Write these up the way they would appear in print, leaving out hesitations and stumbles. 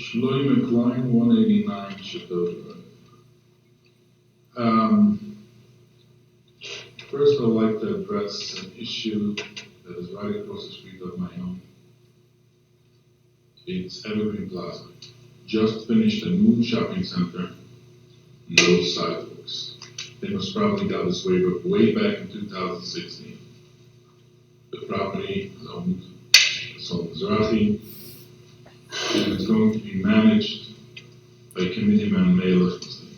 Shloimy Klein, 189 Chicago. First, I'd like to address an issue that is right across the street of my home. It's Evergreen Plaza. Just finished a new shopping center, no sidewalks. They must probably got this waiver way back in 2016. The property is owned by Mizrahi, and it's going to be managed by Committeeman Lichtenstien.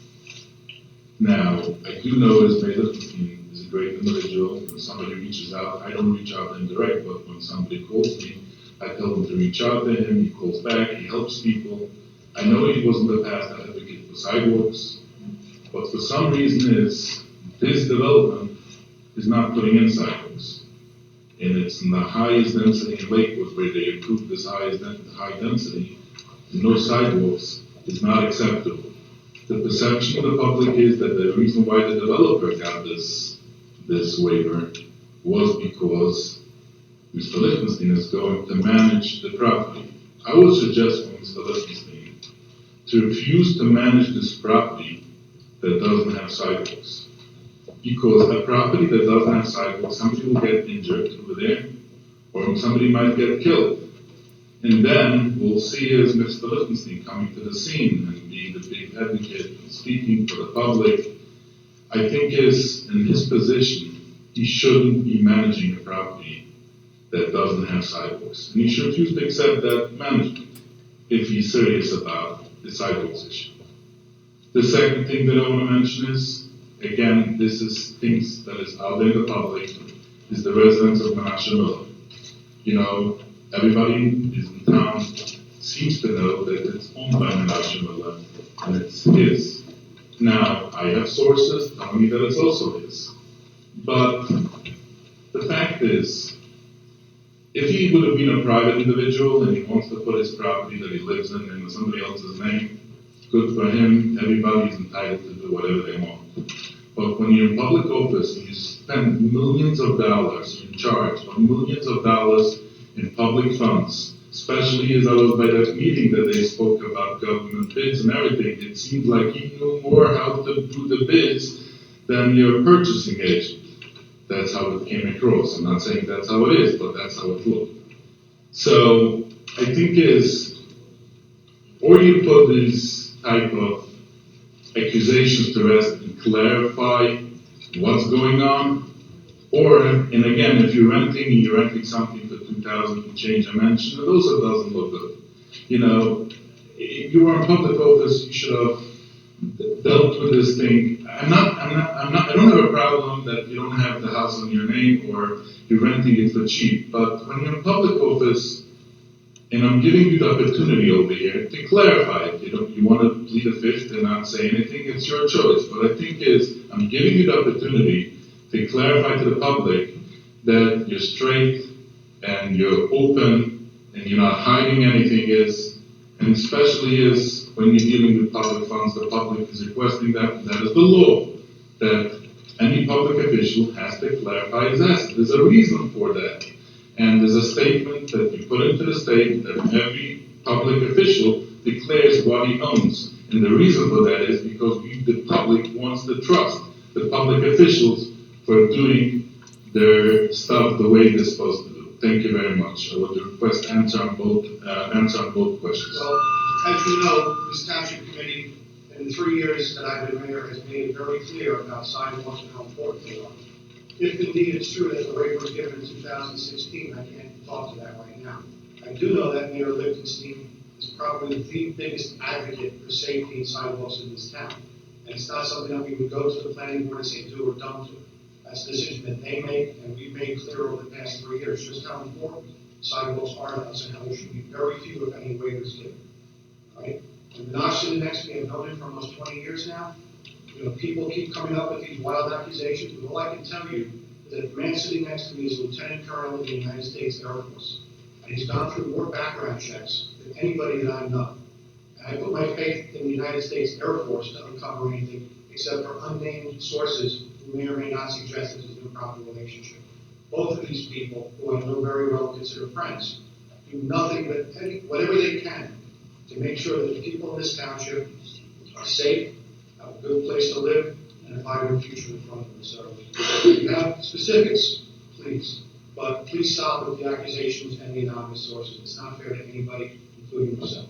Now, I do know as Lichtenstien is a great individual. When somebody reaches out, I don't reach out to him direct, but when somebody calls me, I tell him to reach out to him. He calls back, he helps people. I know he was in the past an advocate for sidewalks, but for some reason this development is not putting in sidewalks. And it's in the highest density in Lakewood where they approved this high density, no sidewalks is not acceptable. The perception of the public is that the reason why the developer got this waiver was because Mr. Lichtenstien is going to manage the property. I would suggest for Mr. Lichtenstien to refuse to manage this property that doesn't have sidewalks. Because a property that doesn't have sidewalks, somebody will get injured over there, or somebody might get killed. And then we'll see as Mr. Lichtenstien coming to the scene and being the big advocate and speaking for the public. I think in his position, he shouldn't be managing a property that doesn't have sidewalks. And he should refuse to accept that management if he's serious about the sidewalks issue. The second thing that I want to mention is, again, this is things that is out there in the public, is the residents of Menashe Miller. You know, everybody is in town seems to know that it's owned by Menashe Miller, and it's his. Now, I have sources telling me that it's also his. But the fact is, if he would have been a private individual and he wants to put his property that he lives in somebody else's name, good for him. Everybody's entitled to do whatever they want. But when you're in public office and you spend millions of dollars, you're in charge of millions of dollars in public funds, especially as I was by that meeting that they spoke about government bids and everything, it seemed like he knew more how to do the bids than your purchasing agent. That's how it came across. I'm not saying that's how it is, but that's how it looked. So I think or you put these type of accusations to rest and clarify what's going on, or, and again, if you're renting something for $2,000 and change I mentioned, it also doesn't look good. You know, if you were in public office, you should have dealt with this thing. I don't have a problem that you don't have the house in your name or you're renting it for cheap, but when you're in public office, and I'm giving you the opportunity over here to clarify it. You want to plead the fifth and not say anything, it's your choice. What I think is, I'm giving you the opportunity to clarify to the public that you're straight and you're open and you're not hiding anything and especially is when you're dealing with public funds, the public is requesting that. That is the law, that any public official has to clarify his assets. There's a reason for that. And there's a statement that you put into the state that every public official declares what he owns. And the reason for that is because the public wants to trust the public officials for doing their stuff the way they're supposed to do. Thank you very much. I would request answer on both questions. Well, as you know, this township committee in the 3 years that I've been mayor has made it very clear about sidewalks and how important they are. If indeed it's true that the waiver was given in 2016, I can't talk to that right now. I do know that Mayor Lichtenstien is probably the biggest advocate for safety and sidewalks in this town. And it's not something that we would go to the planning board and say do or don't do. That's a decision that they make, and we've made clear over the past 3 years just how important sidewalks are to us and how there should be very few, if any, waivers given. Right? And Menashe sitting next to me, I've known him for almost 20 years now. You know, people keep coming up with these wild accusations, but all I can tell you is that the man sitting next to me is a lieutenant colonel in the United States Air Force. And he's gone through more background checks than anybody that I know. And I put my faith in the United States Air Force to uncover anything except for unnamed sources who may or may not suggest this is an improper relationship. Both of these people, who I know very well and consider friends, do nothing but whatever they can to make sure that the people in this township are safe, have a good place to live, and a vibrant future in front of them. So if you have specifics, please. But please stop with the accusations and the anonymous sources. It's not fair to anybody, including myself.